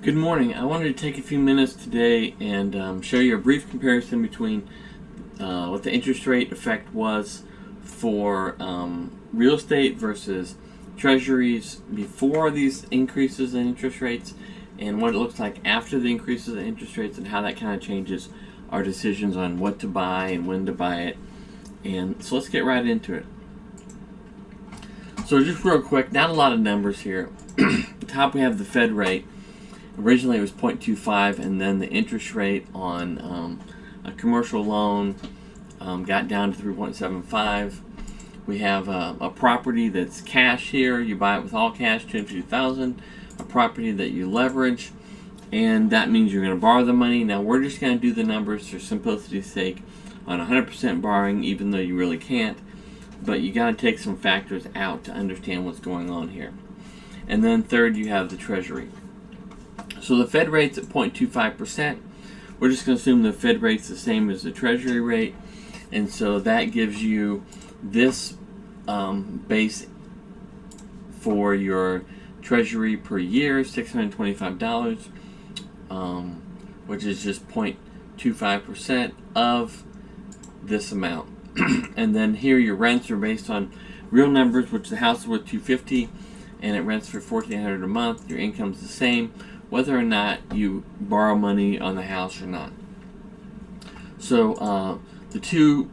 Good morning. I wanted to take a few minutes today and show you a brief comparison between what the interest rate effect was for real estate versus treasuries before these increases in interest rates, and what it looks like after the increases in interest rates, and how that kind of changes our decisions on what to buy and when to buy it. And so let's get right into it. So just real quick, not a lot of numbers here. At the top we have the Fed rate. Originally it was 0.25, and then the interest rate on a commercial loan got down to 3.75. We have a property that's cash here. You buy it with all cash, $250,000. A property that you leverage, and that means you're going to borrow the money. Now we're just going to do the numbers for simplicity's sake on 100% borrowing, even though you really can't. But you got to take some factors out to understand what's going on here. And then third, you have the Treasury. So the Fed rate's at 0.25%. We're just going to assume the Fed rate's the same as the Treasury rate. And so that gives you this base for your Treasury per year, $625, which is just 0.25% of this amount. And then here your rents are based on real numbers, which the house is worth $250 and it rents for $1,400 a month. Your income's the same whether or not you borrow money on the house or not. So the two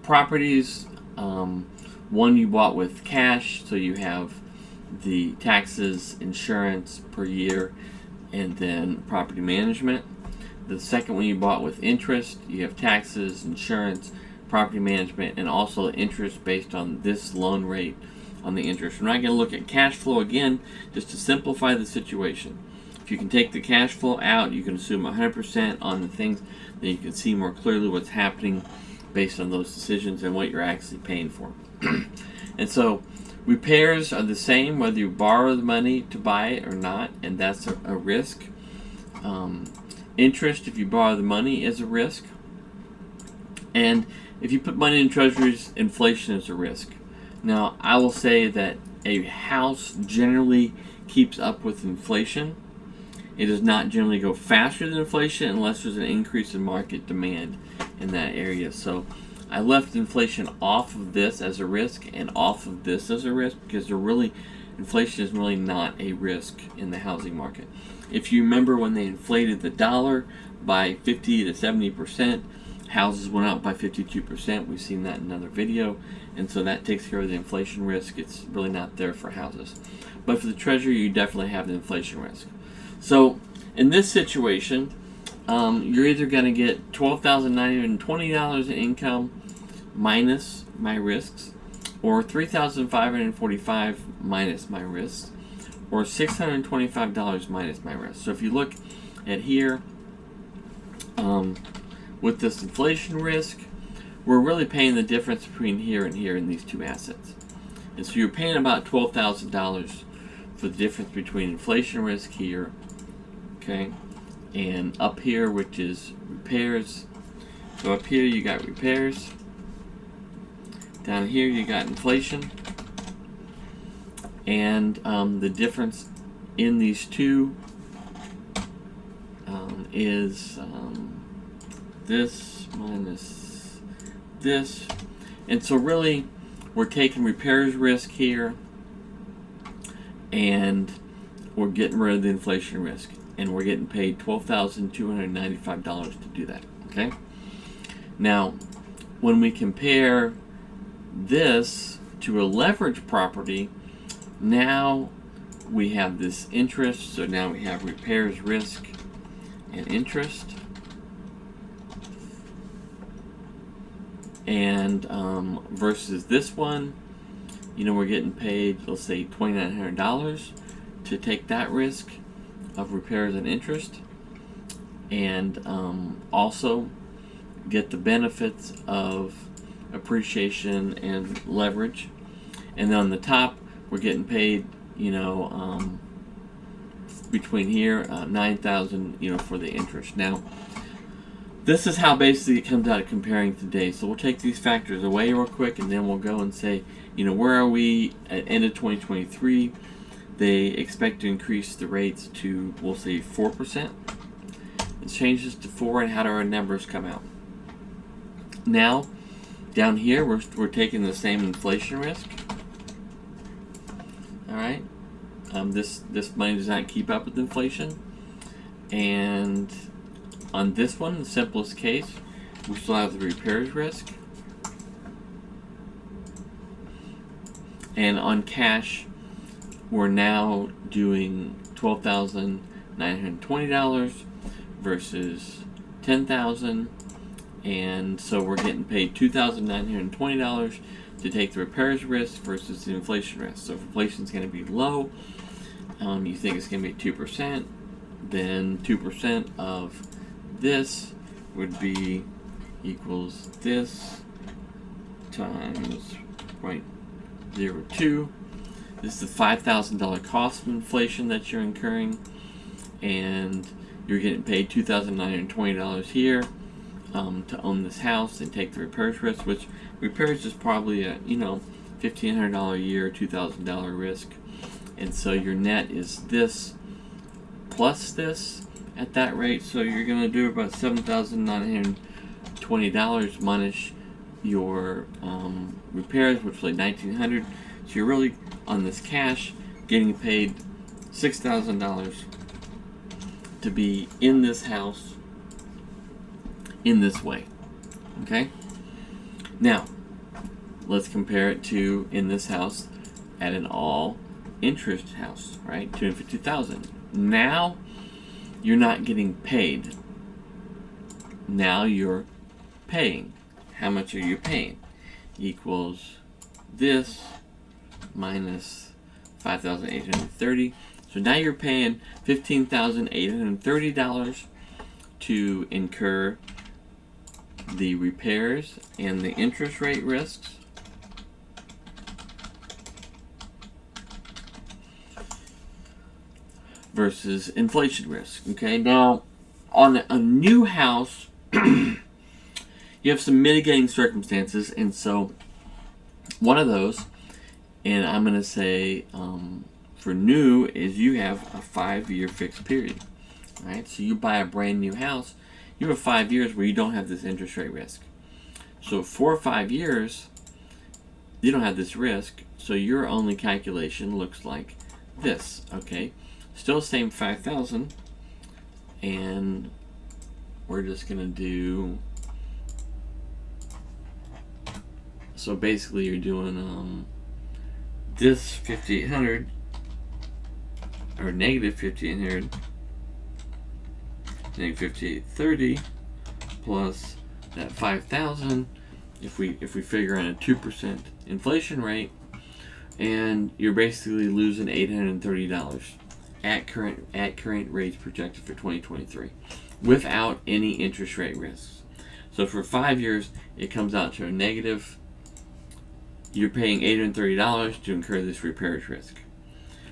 properties, one you bought with cash, so you have the taxes, insurance per year, and then property management. The second one you bought with interest, you have taxes, insurance, property management, and also interest based on this loan rate on the interest. We're not going to look at cash flow again, just to simplify the situation. If you can take the cash flow out, you can assume 100% on the things, then you can see more clearly what's happening based on those decisions and what you're actually paying for. And so repairs are the same whether you borrow the money to buy it or not, and that's a risk. Interest, if you borrow the money, is a risk. And if you put money in treasuries, inflation is a risk. Now, I will say that a house generally keeps up with inflation. It does not generally go faster than inflation unless there's an increase in market demand in that area. So I left inflation off of this as a risk and off of this as a risk, because inflation is really not a risk in the housing market. If you remember when they inflated the dollar by 50 to 70%, houses went up by 52%. We've seen that in another video. And so that takes care of the inflation risk. It's really not there for houses. But for the Treasury, you definitely have the inflation risk. So in this situation, you're either going to get $12,920 in income minus my risks, or $3,545 minus my risks, or $625 minus my risks. So if you look at here, with this inflation risk, we're really paying the difference between here and here in these two assets. And so you're paying about $12,000 for the difference between inflation risk here, okay, and up here, which is repairs. So up here you got repairs. Down here you got inflation. And the difference in these two is this minus this. And so really we're taking repairs risk here, and we're getting rid of the inflation risk, and we're getting paid $12,295 to do that. Okay. Now, when we compare this to a leverage property, now we have this interest. So now we have repairs risk and interest, and versus this one, we're getting paid, let's say, $2,900 to take that risk of repairs and interest, and also get the benefits of appreciation and leverage. And then on the top, we're getting paid, between here, $9,000, for the interest. Now, this is how basically it comes out of comparing today. So we'll take these factors away real quick, and then we'll go and say, where are we at end of 2023 they expect to increase the rates to, we'll say, 4%. It changes to 4, and how do our numbers come out? Now, down here, we're taking the same inflation risk. All right, this money does not keep up with inflation, and on this one, the simplest case, we still have the repairs risk, and on cash, we're now doing $12,920 versus $10,000, and so we're getting paid $2,920 to take the repairs risk versus the inflation risk. So if inflation is going to be low, you think it's going to be 2%, then 2% of this would be equals this times 0.02. This is the $5,000 cost of inflation that you're incurring, and you're getting paid $2,920 here to own this house and take the repairs risk, which repairs is probably a $1,500 a year, $2,000 risk, and so your net is this plus this at that rate. So you're going to do about $7,920 minus your repairs, which is like $1,900. So you're really on this cash getting paid $6,000 to be in this house in this way. Okay? Now, let's compare it to in this house at an all interest house, right? $250,000. Now you're not getting paid. Now you're paying. How much are you paying? Equals this minus $5,830. So now you're paying $15,830 to incur the repairs and the interest rate risks. Versus inflation risk. Okay, now on a new house, you have some mitigating circumstances, and so one of those, and I'm going to say for new, is you have a 5-year fixed period. All right, so you buy a brand new house, you have 5 years where you don't have this interest rate risk. So 4 or 5 years, you don't have this risk, so your only calculation looks like this. Okay, still same 5,000, and we're just gonna do. So basically, you're doing this 5,800 or negative 5,800, negative 5,830 plus that 5,000. If we figure on a 2% inflation rate, and you're basically losing $830 at current rates projected for 2023, without any interest rate risks. So for 5 years, it comes out to a negative. You're paying $830 to incur this repairs risk.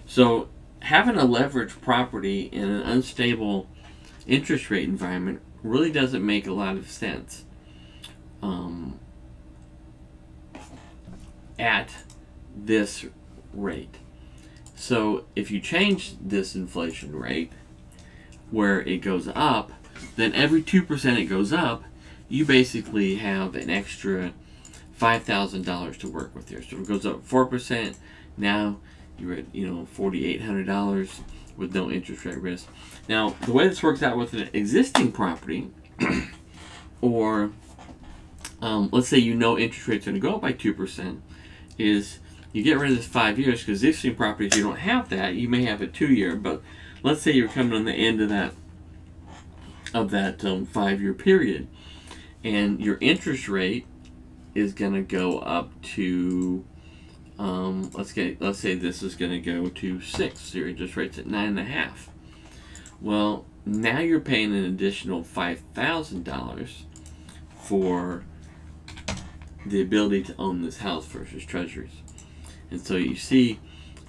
So having a leveraged property in an unstable interest rate environment really doesn't make a lot of sense at this rate. So if you change this inflation rate where it goes up, then every 2% it goes up, you basically have an extra $5,000 to work with here. So if it goes up 4%, now you're at $4,800 with no interest rate risk. Now the way this works out with an existing property, or let's say interest rates are going to go up by 2%, is you get rid of this 5 years, because existing properties, you don't have that. You may have a 2-year, but let's say you're coming on the end of that 5-year period, and your interest rate is going to go up to let's say this is going to go to 6. So your interest rate's at 9.5. Well, now you're paying an additional $5,000 for the ability to own this house versus treasuries. And so you see,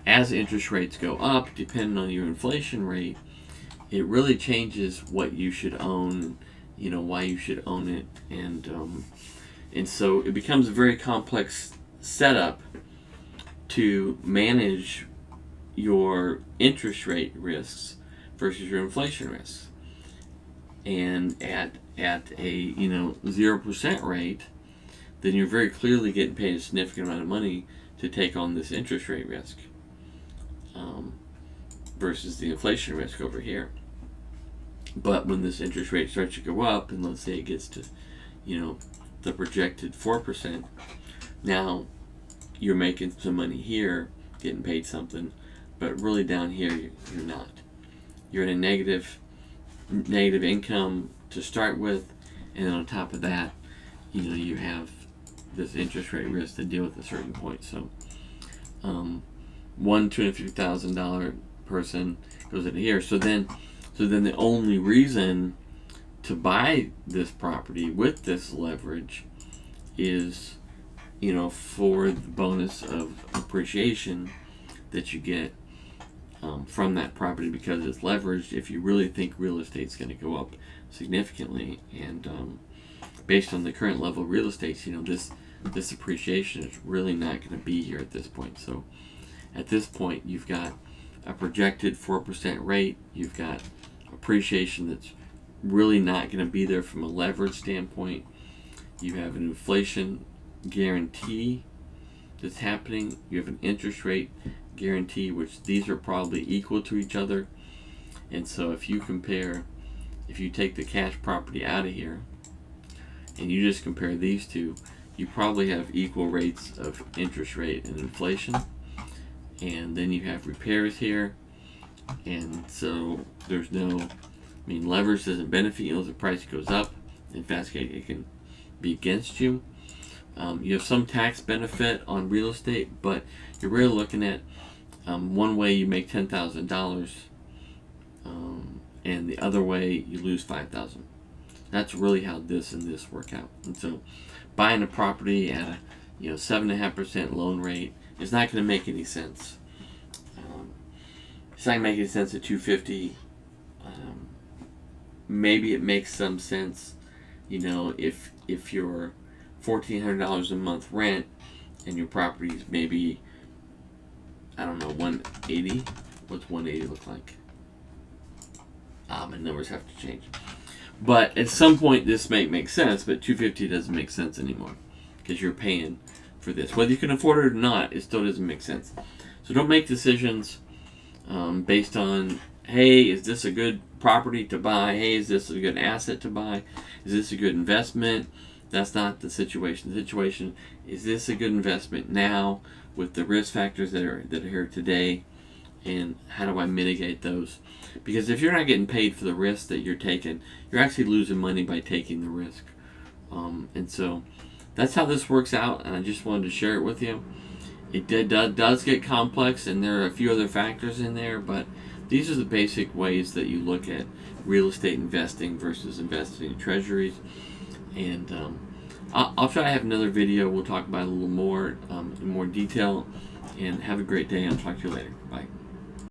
as interest rates go up, depending on your inflation rate, it really changes what you should own, why you should own it, and so it becomes a very complex setup to manage your interest rate risks versus your inflation risks. And at a 0% rate, then you're very clearly getting paid a significant amount of money to take on this interest rate risk versus the inflation risk over here. But when this interest rate starts to go up, and let's say it gets to the projected 4%, now you're making some money here, getting paid something, but really down here you're not. You're in a negative income to start with, and then on top of that, you have this interest rate risk to deal with at a certain point. So one $250,000 person goes into here. So then the only reason to buy this property with this leverage is for the bonus of appreciation that you get from that property, because it's leveraged. If you really think real estate's going to go up significantly, and based on the current level of real estate, this appreciation is really not going to be here at this point. So at this point, you've got a projected 4% rate. You've got appreciation that's really not going to be there from a leverage standpoint. You have an inflation guarantee that's happening. You have an interest rate guarantee, which these are probably equal to each other. And so if you take the cash property out of here and you just compare these two, you probably have equal rates of interest rate and inflation. And then you have repairs here, and so there's leverage doesn't benefit you as the price goes up. In fact, it can be against you. You have some tax benefit on real estate, but you're really looking at one way you make $10,000, and the other way you lose $5,000. That's really how this and this work out. And so buying a property at a 7.5% loan rate is not going to make any sense. It's not going to make any sense at $250,000. Maybe it makes some sense, if you're $1,400 a month rent and your property is maybe, I don't know, 180. What's 180 look like? My numbers have to change. But at some point this may make sense, but $250,000 doesn't make sense anymore because you're paying for this. Whether you can afford it or not, it still doesn't make sense. So don't make decisions based on, hey, is this a good property to buy? Hey, is this a good asset to buy? Is this a good investment? That's not the situation. The situation is, this a good investment now with the risk factors that are here today, and how do I mitigate those? Because if you're not getting paid for the risk that you're taking, you're actually losing money by taking the risk. And so that's how this works out, and I just wanted to share it with you. It does get complex, and there are a few other factors in there, but these are the basic ways that you look at real estate investing versus investing in treasuries. And I'll try to have another video. We'll talk about it a little more in more detail. And have a great day. I'll talk to you later. Bye.